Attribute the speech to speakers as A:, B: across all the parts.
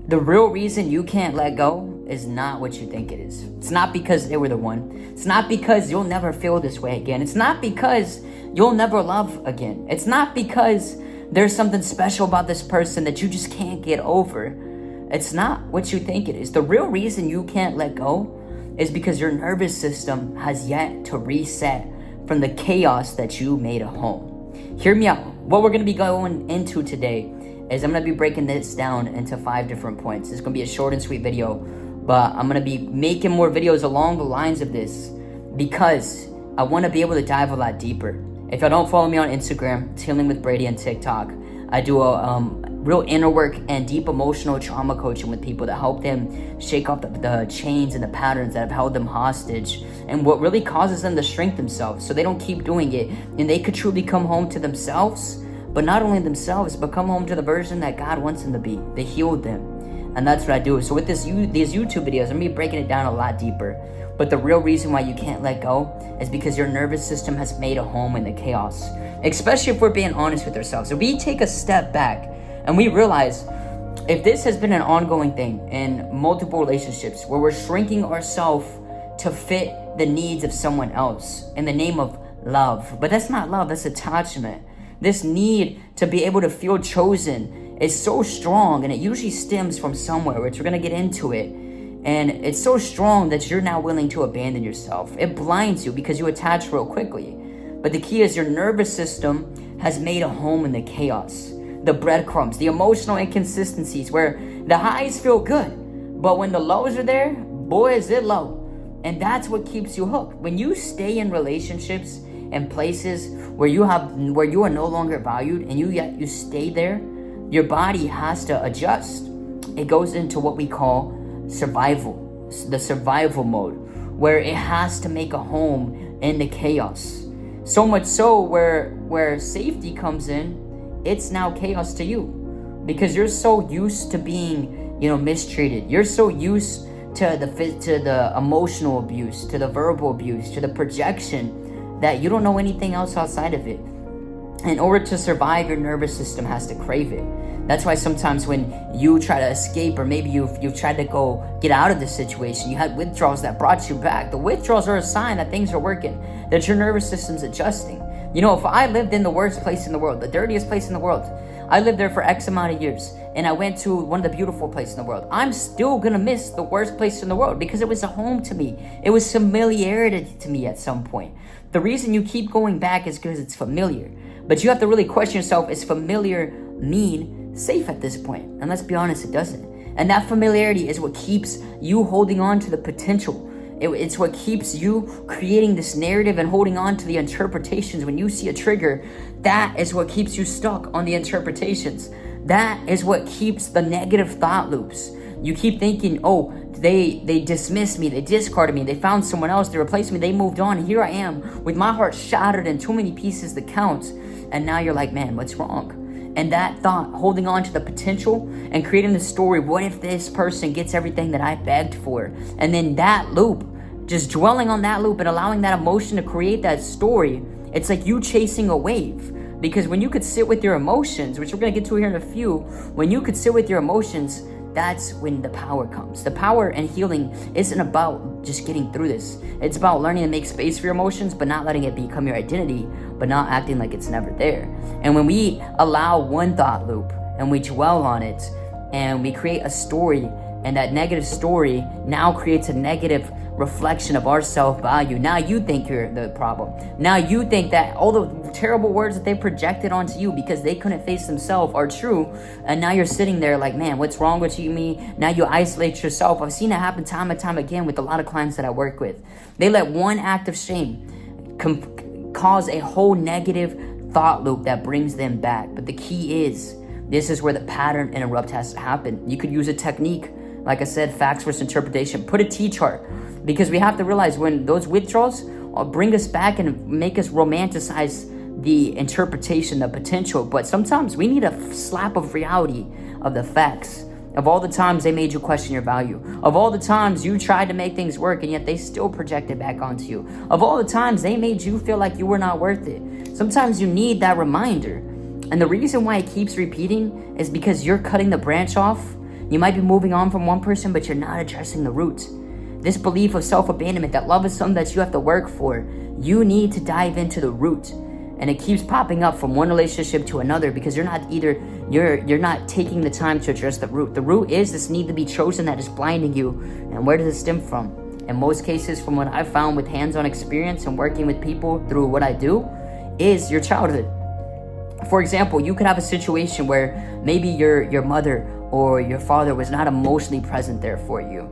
A: The real reason you can't let go is not what you think it is. It's not because they were the one. It's not because you'll never feel this way again. It's not because you'll never love again. It's not because there's something special about this person that you just can't get over. It's not what you think it is. The real reason you can't let go is because your nervous system has yet to reset from the chaos that you made a home. Hear me out. What we're going to be going into today is I'm going to be breaking this down into 5 different points. It's going to be a short and sweet video, but I'm going to be making more videos along the lines of this because I want to be able to dive a lot deeper. If y'all don't follow me on Instagram, it's Healing with Brady and TikTok. I do a real inner work and deep emotional trauma coaching with people to help them shake off the chains and the patterns that have held them hostage and what really causes them to shrink themselves so they don't keep doing it and they could truly come home to themselves, but not only themselves, but come home to the version that God wants them to be. They healed them. And that's what I do. So with these YouTube videos, I'm going to be breaking it down a lot deeper. But the real reason why you can't let go is because your nervous system has made a home in the chaos. Especially if we're being honest with ourselves. If we take a step back and we realize if this has been an ongoing thing in multiple relationships where we're shrinking ourselves to fit the needs of someone else in the name of love. But that's not love, that's attachment. This need to be able to feel chosen is so strong, and it usually stems from somewhere, which we're going to get into it. And it's so strong that you're now willing to abandon yourself. It blinds you because you attach real quickly. But the key is your nervous system has made a home in the chaos, the breadcrumbs, the emotional inconsistencies where the highs feel good, but when the lows are there, boy, is it low. And that's what keeps you hooked. When you stay in relationships and places where you are no longer valued and you stay there, your body has to adjust. It goes into what we call survival, the survival mode, where it has to make a home in the chaos. So much so where safety comes in, it's now chaos to you because you're so used to being, mistreated. You're so used to the emotional abuse, to the verbal abuse, to the projection that you don't know anything else outside of it. In order to survive, your nervous system has to crave it. That's why sometimes when you try to escape, or maybe you've tried to go get out of the situation, you had withdrawals that brought you back. The withdrawals are a sign that things are working, that your nervous system's adjusting. If I lived in the worst place in the world, the dirtiest place in the world, I lived there for X amount of years, and I went to one of the beautiful places in the world, I'm still gonna miss the worst place in the world because it was a home to me. It was familiarity to me at some point. The reason you keep going back is because it's familiar. But you have to really question yourself, is familiar mean safe at this point? And let's be honest, it doesn't. And that familiarity is what keeps you holding on to the potential. It's what keeps you creating this narrative and holding on to the interpretations. When you see a trigger, that is what keeps you stuck on the interpretations. That is what keeps the negative thought loops. You keep thinking, oh, they dismissed me, they discarded me, they found someone else, they replaced me, they moved on. Here I am with my heart shattered in too many pieces to count. And now you're like, man, what's wrong? And that thought, holding on to the potential and creating the story, what if this person gets everything that I begged for? And then that loop, just dwelling on that loop and allowing that emotion to create that story, it's like you chasing a wave. Because when you could sit with your emotions, which we're going to get to here in a few, when you could sit with your emotions, that's when the power comes. The power and healing isn't about just getting through this. It's about learning to make space for your emotions, but not letting it become your identity, but not acting like it's never there. And when we allow one thought loop and we dwell on it and we create a story, and that negative story now creates a negative reflection of our self-value. Now you think you're the problem. Now you think that all the terrible words that they projected onto you because they couldn't face themselves are true. And now you're sitting there like, man, what's wrong with me? Now you isolate yourself. I've seen it happen time and time again with a lot of clients that I work with. They let one act of shame cause a whole negative thought loop that brings them back. But the key is, this is where the pattern interrupt has to happen. You could use a technique. Like I said, facts versus interpretation. Put a T-chart. Because we have to realize when those withdrawals bring us back and make us romanticize the interpretation, the potential. But sometimes we need a slap of reality of the facts. Of all the times they made you question your value. Of all the times you tried to make things work and yet they still projected back onto you. Of all the times they made you feel like you were not worth it. Sometimes you need that reminder. And the reason why it keeps repeating is because you're cutting the branch off You might be moving on from one person, but you're not addressing the roots. This belief of self-abandonment, that love is something that you have to work for, you need to dive into the root. And it keeps popping up from one relationship to another because you're not taking the time to address the root. The root is this need to be chosen that is blinding you. And where does it stem from? In most cases, from what I've found with hands-on experience and working with people through what I do, is your childhood. For example, you could have a situation where maybe your mother or your father was not emotionally present there for you.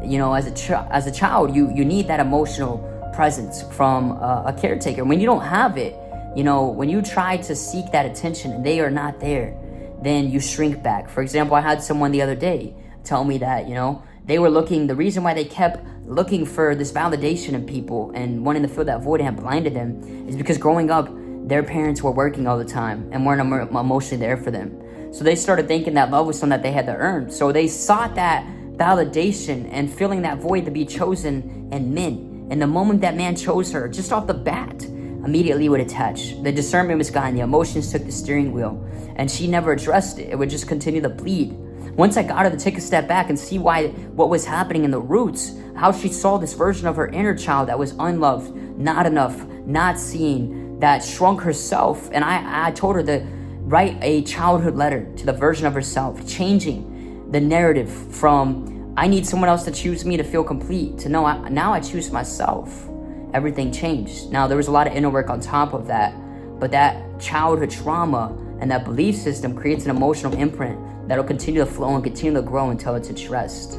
A: You know, as a child, you need that emotional presence from a caretaker. When you don't have it, you know, when you try to seek that attention and they are not there, then you shrink back. For example, I had someone the other day tell me that, you know, they were looking, the reason why they kept looking for this validation in people and wanting to fill that void and had blinded them is because growing up, their parents were working all the time and weren't emotionally there for them. So they started thinking that love was something that they had to earn. So they sought that validation and filling that void to be chosen in men. And the moment that man chose her, just off the bat, immediately would attach. The discernment was gone. The emotions took the steering wheel. And she never addressed it. It would just continue to bleed. Once I got her to take a step back and see what was happening in the roots, how she saw this version of her inner child that was unloved, not enough, not seen, that shrunk herself. And I told her to write a childhood letter to the version of herself, changing the narrative from I need someone else to choose me to feel complete to no, now I choose myself. Everything changed. Now, there was a lot of inner work on top of that, but that childhood trauma and that belief system creates an emotional imprint that'll continue to flow and continue to grow until it's addressed.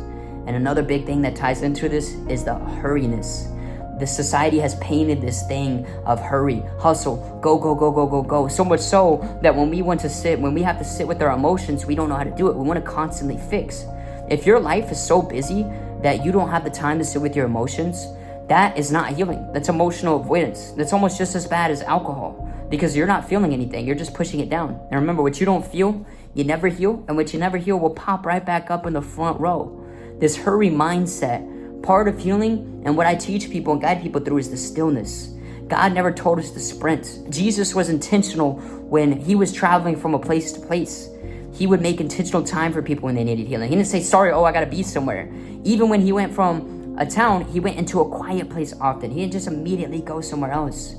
A: And another big thing that ties into this is the hurriness. The society has painted this thing of hurry, hustle, go, go, go, go, go, go. So much so that when we have to sit with our emotions, we don't know how to do it. We want to constantly fix. If your life is so busy that you don't have the time to sit with your emotions, that is not healing. That's emotional avoidance. That's almost just as bad as alcohol because you're not feeling anything. You're just pushing it down. And remember, what you don't feel, you never heal. And what you never heal will pop right back up in the front row. This hurry mindset, part of healing, and what I teach people and guide people through is the stillness. God never told us to sprint. Jesus was intentional when he was traveling from a place to place. He would make intentional time for people when they needed healing. He didn't say, sorry, I gotta be somewhere. Even when he went from a town, he went into a quiet place often. He didn't just immediately go somewhere else.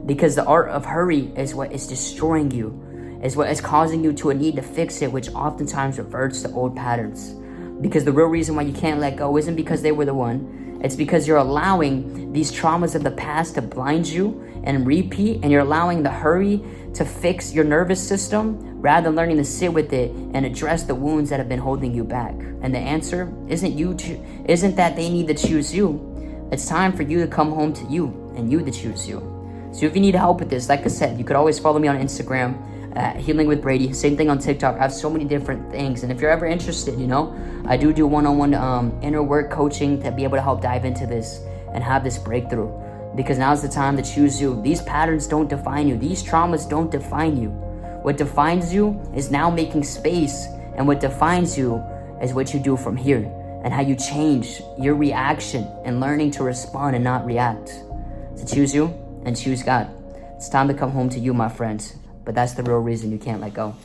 A: Because the art of hurry is what is destroying you, is what is causing you to a need to fix it, which oftentimes reverts to old patterns. Because the real reason why you can't let go isn't because they were the one. It's because you're allowing these traumas of the past to blind you and repeat, and you're allowing the hurry to fix your nervous system rather than learning to sit with it and address the wounds that have been holding you back. And the answer isn't that they need to choose you. It's time for you to come home to you and you to choose you. So if you need help with this, like I said, you could always follow me on Instagram at Healing with Brady. Same thing on TikTok. I have so many different things. And if you're ever interested, I do one-on-one inner work coaching to be able to help dive into this and have this breakthrough. Because now's the time to choose you. These patterns don't define you. These traumas don't define you. What defines you is now making space. And what defines you is what you do from here. And how you change your reaction and learning to respond and not react. So choose you and choose God. It's time to come home to you, my friends. But that's the real reason you can't let go.